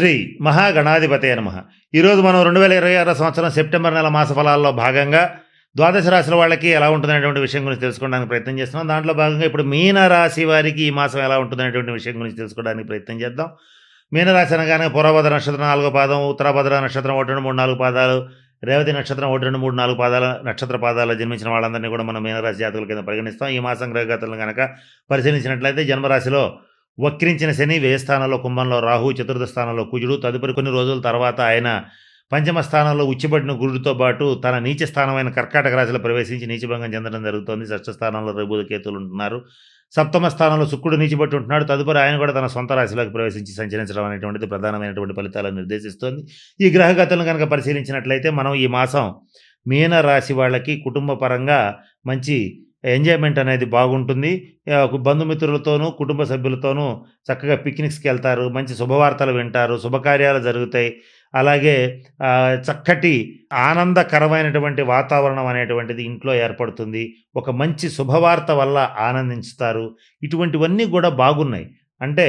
శ్రీ మహాగణాధిపతయ నమః. ఈరోజు మనం 2026 సంవత్సరం సెప్టెంబర్ నెల మాస ఫలాల్లో భాగంగా ద్వాదశ రాశుల వాళ్ళకి ఎలా ఉంటుందనేటువంటి విషయం గురించి తెలుసుకోవడానికి ప్రయత్నం చేస్తున్నాం. దాంట్లో భాగంగా ఇప్పుడు మీన రాశి వారికి ఈ మాసం ఎలా ఉంటుందనేటువంటి విషయం గురించి తెలుసుకోవడానికి ప్రయత్నం చేద్దాం. మీనరాశి అనగానే పూర్వభద్ర నక్షత్రం 4వ పాదం, ఉత్తరభద్ర నక్షత్రం 1, 2, 3, 4 పాదాలు, రేవతి నక్షత్రం 1, 2, 3, 4 పాదాల నక్షత్ర పాదాల్లో జన్మించిన వాళ్ళందరినీ కూడా మనం మీనరాశి జాతకుల కింద పరిగణిస్తాం. ఈ మాసం గ్రహగతులను కనుక పరిశీలించినట్లయితే జన్మరాశిలో వక్రించిన శని, వ్యయ స్థానంలో కుంభంలో రాహు, చతుర్థ స్థానంలో కుజుడు, తదుపరి కొన్ని రోజుల తర్వాత ఆయన పంచమ స్థానంలో ఉచ్చిబడిన గురుడితో పాటు తన నీచ స్థానమైన కర్కాటక రాశిలో ప్రవేశించి నీచభంగం చెందడం జరుగుతోంది. షష్ఠ స్థానంలో రఘుబుధ కేతులు ఉంటున్నారు. సప్తమ స్థానంలో శుక్రుడు నీచిబట్టి ఉంటున్నాడు. తదుపరి ఆయన కూడా తన సొంత రాశిలోకి ప్రవేశించి సంచరించడం అనేటువంటిది ప్రధానమైనటువంటి ఫలితాలను నిర్దేశిస్తోంది. ఈ గ్రహగతులను కనుక పరిశీలించినట్లయితే మనం ఈ మాసం మీన రాశి వాళ్ళకి కుటుంబ పరంగా మంచి ఎంజాయ్మెంట్ అనేది బాగుంటుంది. బంధుమిత్రులతోనూ కుటుంబ సభ్యులతోనూ చక్కగా పిక్నిక్స్కి వెళ్తారు, మంచి శుభవార్తలు వింటారు, శుభకార్యాలు జరుగుతాయి. అలాగే చక్కటి ఆనందకరమైనటువంటి వాతావరణం అనేటువంటిది ఇంట్లో ఏర్పడుతుంది. ఒక మంచి శుభవార్త వల్ల ఆనందించుతారు. ఇటువంటివన్నీ కూడా బాగున్నాయి. అంటే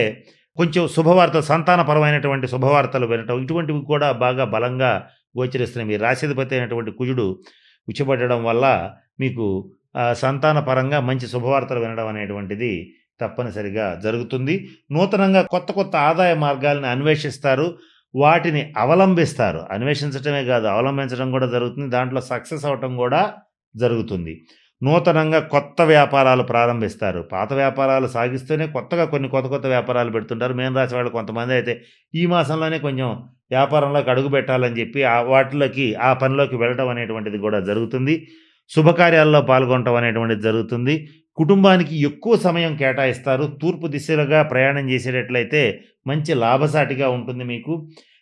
కొంచెం శుభవార్తలు, సంతానపరమైనటువంటి శుభవార్తలు వినటం, ఇటువంటివి కూడా బాగా బలంగా గోచరిస్తున్నాయి. మీ రాశిధిపతి అయినటువంటి కుజుడు ఉచ్చబడడం వల్ల మీకు సంతానపరంగా మంచి శుభవార్తలు వినడం అనేటువంటిది తప్పనిసరిగా జరుగుతుంది. నూతనంగా కొత్త కొత్త ఆదాయ మార్గాలను అన్వేషిస్తారు, వాటిని అవలంబిస్తారు. అన్వేషించడమే కాదు, అవలంబించడం కూడా జరుగుతుంది. దాంట్లో సక్సెస్ అవటం కూడా జరుగుతుంది. నూతనంగా కొత్త వ్యాపారాలు ప్రారంభిస్తారు. పాత వ్యాపారాలు సాగిస్తూనే కొత్తగా కొన్ని కొత్త వ్యాపారాలు పెడుతుంటారు. మీన రాశి వాళ్ళు కొంతమంది అయితే ఈ మాసంలోనే కొంచెం వ్యాపారంలోకి అడుగు పెట్టాలని చెప్పి వాటిలోకి ఆ పనిలోకి వెళ్ళడం అనేటువంటిది కూడా జరుగుతుంది. శుభకార్యాల్లో పాల్గొనడం అనేటువంటిది జరుగుతుంది. కుటుంబానికి ఎక్కువ సమయం కేటాయిస్తారు. తూర్పు దిశలుగా ప్రయాణం చేసేటట్లయితే మంచి లాభసాటిగా ఉంటుంది. మీకు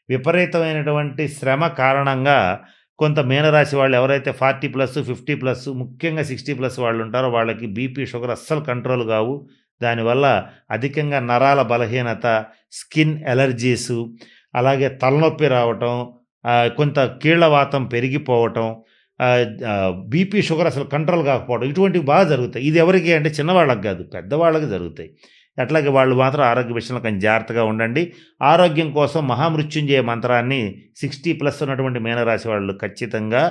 విపరీతమైనటువంటి శ్రమ కారణంగా కొంత మీనరాశి వాళ్ళు ఎవరైతే 40+, 50+, ముఖ్యంగా 60+ వాళ్ళు ఉంటారో వాళ్ళకి బీపీ, షుగర్ అస్సలు కంట్రోల్ కావు. దానివల్ల అధికంగా నరాల బలహీనత, స్కిన్ ఎలర్జీసు, అలాగే తలనొప్పి రావటం, కొంత కీళ్లవాతం పెరిగిపోవటం, బీపీ, షుగర్ అసలు కంట్రోల్ కాకపోవడం, ఇటువంటివి బాగా జరుగుతాయి. ఇది ఎవరికి అంటే చిన్నవాళ్ళకి కాదు, పెద్దవాళ్ళకి జరుగుతాయి. అట్లాగే వాళ్ళు మాత్రం ఆరోగ్య విషయంలో కొంచెం జాగ్రత్తగా ఉండండి. ఆరోగ్యం కోసం మహామృత్యుంజయ మంత్రాన్ని 60+ ఉన్నటువంటి మీనరాశి వాళ్ళు ఖచ్చితంగా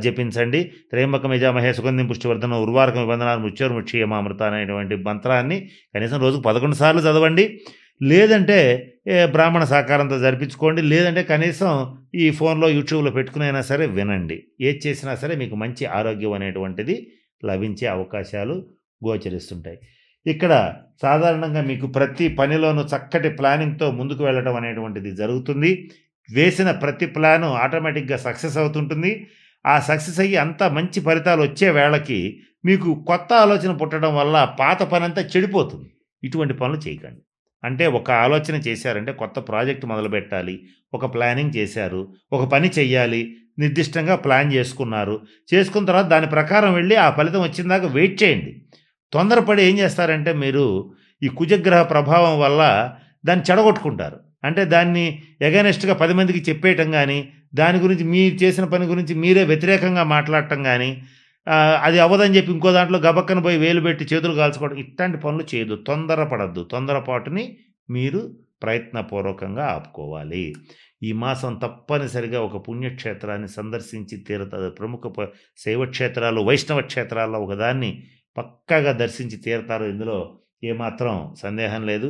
జపించండి. త్రయంబకం యజామహే సుగంధిం పుష్టివర్ధనం ఉర్వారకం నిబంధనాలు మృత్యోర్ముక్షీయమామృత అనేటువంటి మంత్రాన్ని కనీసం రోజుకు 11 సార్లు చదవండి. లేదంటే బ్రాహ్మణ సహకారంతో జరిపించుకోండి. లేదంటే కనీసం ఈ ఫోన్లో, యూట్యూబ్లో పెట్టుకునైనా సరే వినండి. ఏది చేసినా సరే మీకు మంచి ఆరోగ్యం అనేటువంటిది లభించే అవకాశాలు గోచరిస్తుంటాయి. ఇక్కడ సాధారణంగా మీకు ప్రతి పనిలోనూ చక్కటి ప్లానింగ్తో ముందుకు వెళ్ళడం అనేటువంటిది జరుగుతుంది. వేసిన ప్రతి ప్లాను ఆటోమేటిక్గా సక్సెస్ అవుతుంటుంది. ఆ సక్సెస్ అయ్యి అంత మంచి ఫలితాలు వచ్చే వేళకి మీకు కొత్త ఆలోచన పుట్టడం వల్ల పాత పని అంతా చెడిపోతుంది. ఇటువంటి పనులు చేయకండి. అంటే ఒక ఆలోచన చేశారంటే కొత్త ప్రాజెక్ట్ మొదలుపెట్టాలి, ఒక ప్లానింగ్ చేశారు, ఒక పని చెయ్యాలి, నిర్దిష్టంగా ప్లాన్ చేసుకున్నారు. చేసుకున్న తర్వాత దాని ప్రకారం వెళ్ళి ఆ ఫలితం వచ్చిందాకా వెయిట్ చేయండి. తొందరపడి ఏం చేస్తారంటే మీరు ఈ కుజగ్రహ ప్రభావం వల్ల దాన్ని చెడగొట్టుకుంటారు. అంటే దాన్ని ఎగనెస్ట్గా 10 మందికి చెప్పేయటం కానీ, దాని గురించి మీరు చేసిన పని గురించి మీరే వ్యతిరేకంగా మాట్లాడటం కానీ, అది అవ్వదని చెప్పి ఇంకో దాంట్లో గబక్కన పోయి వేలు పెట్టి చేతులు కాల్చుకోవడం, ఇట్లాంటి పనులు చేయొద్దు. తొందరపడద్దు. తొందరపాటుని మీరు ప్రయత్నపూర్వకంగా ఆపుకోవాలి. ఈ మాసం తప్పనిసరిగా ఒక పుణ్యక్షేత్రాన్ని సందర్శించి తీరుతుంది. ప్రముఖ శైవక్షేత్రాలు, వైష్ణవ క్షేత్రాల్లో ఒకదాన్ని పక్కాగా దర్శించి తీరుతారు. ఇందులో ఏమాత్రం సందేహం లేదు.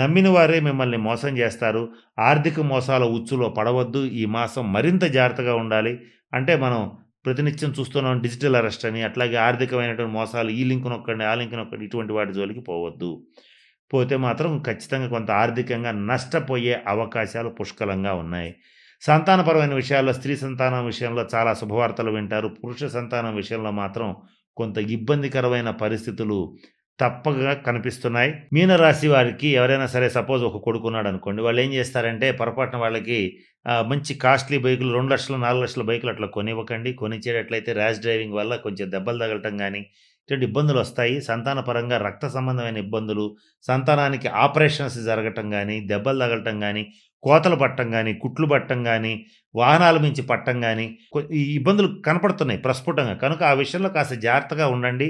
నమ్మిన వారే మిమ్మల్ని మోసం చేస్తారు. ఆర్థిక మోసాల ఉచ్చులో పడవద్దు. ఈ మాసం మరింత జాగ్రత్తగా ఉండాలి. అంటే మనం ప్రతినిత్యం చూస్తున్నాం డిజిటల్ అరెస్ట్ అని, అట్లాగే ఆర్థికమైనటువంటి మోసాలు, ఈ లింక్ నొక్కండి, ఆ లింక్ నొక్కండి, ఇటువంటి వాటి జోలికి పోవద్దు. పోతే మాత్రం ఖచ్చితంగా కొంత ఆర్థికంగా నష్టపోయే అవకాశాలు పుష్కలంగా ఉన్నాయి. సంతానపరమైన విషయాల్లో, స్త్రీ సంతానం విషయంలో చాలా శుభవార్తలు వింటారు. పురుష సంతానం విషయంలో మాత్రం కొంత ఇబ్బందికరమైన పరిస్థితులు తప్పగా కనిపిస్తున్నాయి. మీనరాశి వారికి ఎవరైనా సరే సపోజ్ ఒక కొడుకున్నాడు అనుకోండి, వాళ్ళు ఏం చేస్తారంటే పొరపాటున వాళ్ళకి మంచి కాస్ట్లీ బైకులు 2 లక్షలు, 4 లక్షల బైకులు అట్లా కొనివ్వకండి. కొనిచ్చేటట్లయితే ర్యాష్ డ్రైవింగ్ వల్ల కొంచెం దెబ్బలు తగలటం కానీ ఇటువంటి ఇబ్బందులు వస్తాయి. సంతానపరంగా రక్త సంబంధమైన ఇబ్బందులు, సంతానానికి ఆపరేషన్స్ జరగటం కానీ, దెబ్బలు తగలటం కానీ, కోతలు పట్టడం కానీ, కుట్లు పట్టడం కానీ, వాహనాల మించి పట్టడం కానీ ఈ ఇబ్బందులు కనపడుతున్నాయి ప్రస్ఫుటంగా. కనుక ఆ విషయంలో కాస్త జాగ్రత్తగా ఉండండి.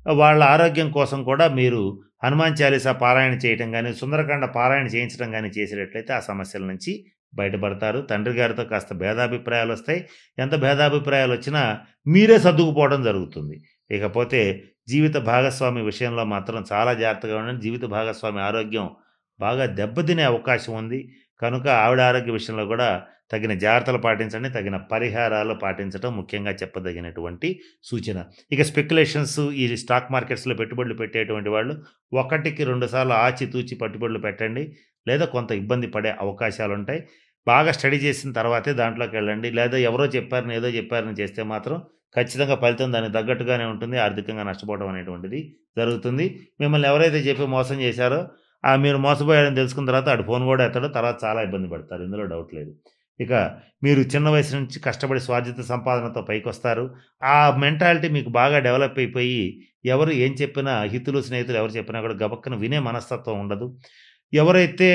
వాళ్ళ ఆరోగ్యం కోసం కూడా మీరు హనుమాన్ చాలీసా పారాయణ చేయటం గానీ, సుందరకాండ పారాయణ చేయించడం గానీ చేసేటట్లయితే ఆ సమస్యల నుంచి బయటపడతారు. తండ్రి గారితో కాస్త భేదాభిప్రాయాలొస్తాయి. ఎంత భేదాభిప్రాయాలొచ్చినా మీరే సర్దుకుపోవడం జరుగుతుంది. ఇకపోతే జీవిత భాగస్వామి విషయంలో మాత్రం చాలా జాగ్రత్తగా ఉండండి. జీవిత భాగస్వామి ఆరోగ్యం బాగా దెబ్బతినే అవకాశం ఉంది. కనుక ఆవిడ ఆరోగ్య విషయంలో కూడా తగిన జాగ్రత్తలు పాటించండి. తగిన పరిహారాలు పాటించటం ముఖ్యంగా చెప్పదగినటువంటి సూచన. ఇక స్పెక్యులేషన్స్ ఈ స్టాక్ మార్కెట్స్‌లో పెట్టుబడులు పెట్టేటువంటి వాళ్ళు ఒకటికి 2 సార్లు ఆచితూచి పెట్టుబడులు పెట్టండి. లేదా కొంత ఇబ్బంది పడే అవకాశాలుంటాయి. బాగా స్టడీ చేసిన తర్వాతే దాంట్లోకెళ్ళండి. లేదా ఎవరో చెప్పారని, ఏదో చెప్పారని చేస్తే మాత్రం ఖచ్చితంగా ఫలితం దానికి తగ్గట్టుగానే ఉంటుంది. ఆర్థికంగా నష్టపోవడం అనేటువంటిది జరుగుతుంది. మిమ్మల్ని ఎవరైతే చెప్పి మోసం చేశారో మీరు మోసపోయారని తెలుసుకున్న తర్వాత ఆడు ఫోన్ కూడా ఎత్తడు. తర్వాత చాలా ఇబ్బంది పడతారు. ఇందులో డౌట్ లేదు. ఇక మీరు చిన్న వయసు నుంచి కష్టపడి స్వార్జిత సంపాదనతో పైకొస్తారు. ఆ మెంటాలిటీ మీకు బాగా డెవలప్ అయిపోయి ఎవరు ఏం చెప్పినా హితులు, స్నేహితులు ఎవరు చెప్పినా కూడా గబక్కన వినే మనస్తత్వం ఉండదు. ఎవరైతే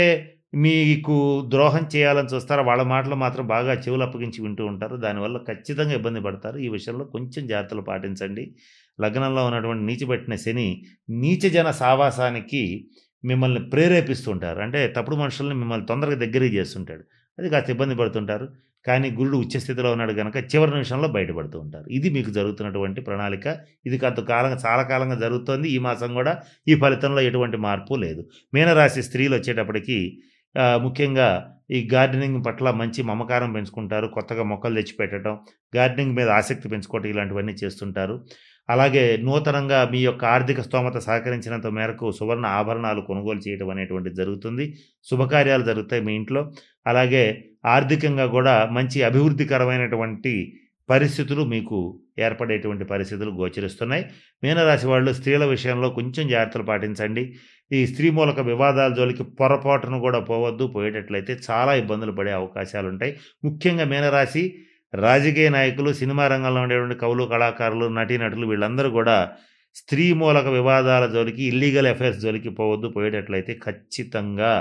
మీకు ద్రోహం చేయాలని చూస్తారో వాళ్ళ మాటలు మాత్రం బాగా చెవులు అప్పగించి వింటూ ఉంటారు. దానివల్ల ఖచ్చితంగా ఇబ్బంది పడతారు. ఈ విషయంలో కొంచెం జాగ్రత్తలు పాటించండి. లగ్నంలో ఉన్నటువంటి నీచబట్టిన శని నీచజన సావాసానికి మిమ్మల్ని ప్రేరేపిస్తుంటారు. అంటే తప్పుడు మనుషుల్ని మిమ్మల్ని తొందరగా దగ్గరికి చేస్తుంటాడు. అది కాస్త ఇబ్బంది పడుతుంటారు. కానీ గురుడు ఉచ్చ స్థితిలో ఉన్నాడు గనక చివరి నిమిషంలో బయటపడుతూ ఉంటారు. ఇది మీకు జరుగుతున్నటువంటి ప్రణాళిక. ఇది చాలా కాలంగా జరుగుతోంది. ఈ మాసం కూడా ఈ ఫలితంలో ఎటువంటి మార్పు లేదు. మీనరాశి స్త్రీలు వచ్చేటప్పటికి ముఖ్యంగా ఈ గార్డెనింగ్ పట్ల మంచి మమకారం పెంచుకుంటారు. కొత్తగా మొక్కలు తెచ్చిపెట్టడం, గార్డెనింగ్ మీద ఆసక్తి పెంచుకోవటం ఇలాంటివన్నీ చేస్తుంటారు. అలాగే నూతనంగా మీ యొక్క ఆర్థిక స్తోమత సహకరించినంత మేరకు సువర్ణ ఆభరణాలు కొనుగోలు చేయడం అనేటువంటిది జరుగుతుంది. శుభకార్యాలు జరుగుతాయి మీ ఇంట్లో. అలాగే ఆర్థికంగా కూడా మంచి అభివృద్ధికరమైనటువంటి పరిస్థితులు మీకు ఏర్పడేటువంటి పరిస్థితులు గోచరిస్తున్నాయి. మీనరాశి వాళ్ళు స్త్రీల విషయంలో కొంచెం జాగ్రత్తలు పాటించండి. ఈ స్త్రీ మూలక వివాదాల జోలికి పొరపాటును కూడా పోవద్దు. పోయేటట్లయితే చాలా ఇబ్బందులు పడే అవకాశాలుంటాయి. ముఖ్యంగా మీనరాశి రాజకీయ నాయకులు, సినిమా రంగంలో ఉండేటువంటి కవులు, కళాకారులు, నటీనటులు వీళ్ళందరూ కూడా స్త్రీ మూలక వివాదాల జోలికి, ఇల్లీగల్ అఫైర్స్ జోలికి పోవద్దు. పోయేటట్లయితే ఖచ్చితంగా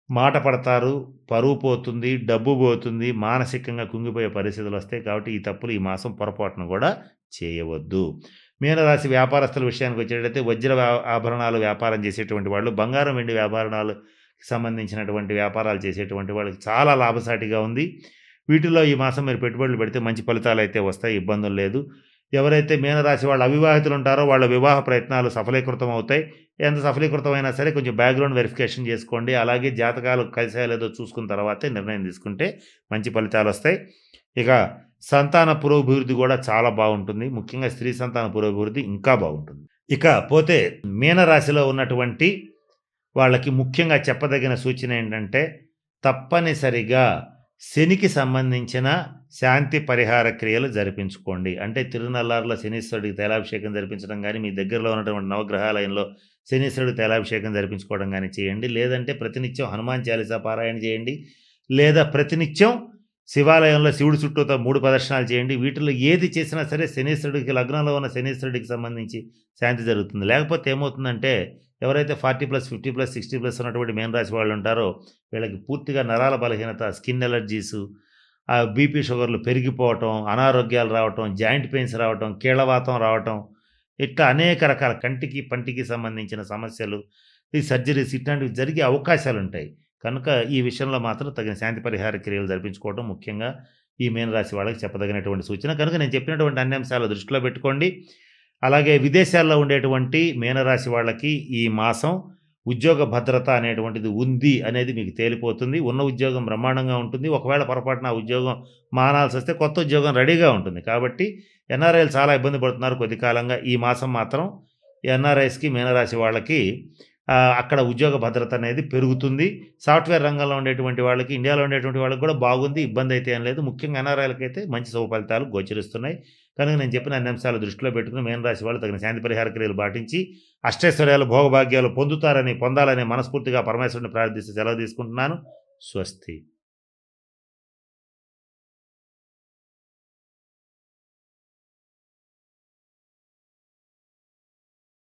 మాట పడతారు, పరువు పోతుంది, డబ్బు పోతుంది, మానసికంగా కుంగిపోయే పరిస్థితులు వస్తాయి. కాబట్టి ఈ తప్పులు ఈ మాసం పొరపాటును కూడా చేయవద్దు. మీనరాశి వ్యాపారస్తుల విషయానికి వచ్చేటైతే వజ్ర ఆభరణాలు వ్యాపారం చేసేటువంటి వాళ్ళు, బంగారం వెండి వ్యాపారాలకు సంబంధించినటువంటి వ్యాపారాలు చేసేటువంటి వాళ్ళకి చాలా లాభసాటిగా ఉంది. వీటిలో ఈ మాసం మీరు పెట్టుబడులు పెడితే మంచి ఫలితాలు అయితే వస్తాయి. ఇబ్బందులు లేదు. ఎవరైతే మీనరాశి వాళ్ళు అవివాహితులు ఉంటారో వాళ్ళ వివాహ ప్రయత్నాలు సఫలీకృతం అవుతాయి. ఎంత సఫలీకృతమైనా సరే కొంచెం బ్యాక్‌గ్రౌండ్ వెరిఫికేషన్ చేసుకోండి. అలాగే జాతకాలు కలిసాయో లేదో చూసుకున్న తర్వాతే నిర్ణయం తీసుకుంటే మంచి ఫలితాలొస్తాయి. ఇక సంతాన పురోభివృద్ధి కూడా చాలా బాగుంటుంది. ముఖ్యంగా స్త్రీ సంతాన పురోభివృద్ధి ఇంకా బాగుంటుంది. ఇక పోతే మీనరాశిలో ఉన్నటువంటి వాళ్ళకి ముఖ్యంగా చెప్పదగిన సూచన ఏంటంటే తప్పనిసరిగా శనికి సంబంధించిన శాంతి పరిహార క్రియలు జరిపించుకోండి. అంటే తిరునల్లారులో శనీశ్వరుడికి తైలాభిషేకం జరిపించడం కానీ, మీ దగ్గరలో ఉన్నటువంటి నవగ్రహాలయంలో శనీశ్వరుడికి తైలాభిషేకం జరిపించుకోవడం కానీ చేయండి. లేదంటే ప్రతినిత్యం హనుమాన్ చాలీసా పారాయణ చేయండి. లేదా ప్రతినిత్యం శివాలయంలో శివుడి చుట్టూతో 3 ప్రదర్శనాలు చేయండి. వీటిలో ఏది చేసినా సరే శనీశ్వరుడికి, లగ్నంలో ఉన్న శనీశ్వరుడికి సంబంధించి శాంతి జరుగుతుంది. లేకపోతే ఏమవుతుందంటే ఎవరైతే 40+, 50+, 60+ ఉన్నటువంటి మీనరాశి వాళ్ళు ఉంటారో వీళ్ళకి పూర్తిగా నరాల బలహీనత, స్కిన్ ఎలర్జీసు, బీపీ షుగర్లు పెరిగిపోవటం, అనారోగ్యాలు రావటం, జాయింట్ పెయిన్స్ రావటం, కీళ్ళవాతం రావటం, ఇట్లా అనేక రకాల కంటికి, పంటికి సంబంధించిన సమస్యలు, ఈ సర్జరీస్ ఇట్లాంటివి జరిగే అవకాశాలుంటాయి. కనుక ఈ విషయంలో మాత్రం తగిన శాంతి పరిహార క్రియలు జరిపించుకోవడం ముఖ్యంగా ఈ మీనరాశి వాళ్ళకి చెప్పదగినటువంటి సూచన. కనుక నేను చెప్పినటువంటి అన్ని అంశాలు దృష్టిలో పెట్టుకోండి. అలాగే విదేశాల్లో ఉండేటువంటి మీనరాశి వాళ్ళకి ఈ మాసం ఉద్యోగ భద్రత అనేటువంటిది ఉంది అనేది మీకు తేలిపోతుంది. ఉన్న ఉద్యోగం బ్రహ్మాండంగా ఉంటుంది. ఒకవేళ పొరపాటున ఆ ఉద్యోగం మానాల్సి వస్తే కొత్త ఉద్యోగం రెడీగా ఉంటుంది. కాబట్టి ఎన్ఆర్ఐలు చాలా ఇబ్బంది పడుతున్నారు కొద్ది కాలంగా. ఈ మాసం మాత్రం ఎన్ఆర్ఐస్కి, మీనరాశి వాళ్ళకి అక్కడ ఉద్యోగ భద్రత అనేది పెరుగుతుంది. సాఫ్ట్వేర్ రంగంలో ఉండేటువంటి వాళ్ళకి, ఇండియాలో ఉండేటువంటి వాళ్ళకి కూడా బాగుంది. ఇబ్బంది అయితే ఏం లేదు. ముఖ్యంగా ఎన్ఆర్ఐలకైతే మంచి శుభ ఫలితాలు గోచరిస్తున్నాయి. కనుక నేను చెప్పిన అన్ని అంశాలు దృష్టిలో పెట్టుకుని మీనరాశి వాళ్ళు తగిన శాంతి పరిహార క్రియలు పాటించి అష్టైశ్వర్యాలు, భోగభాగ్యాలు పొందాలని మనస్ఫూర్తిగా పరమేశ్వరుని ప్రార్థిస్తూ సెలవు తీసుకుంటున్నాను. స్వస్తి.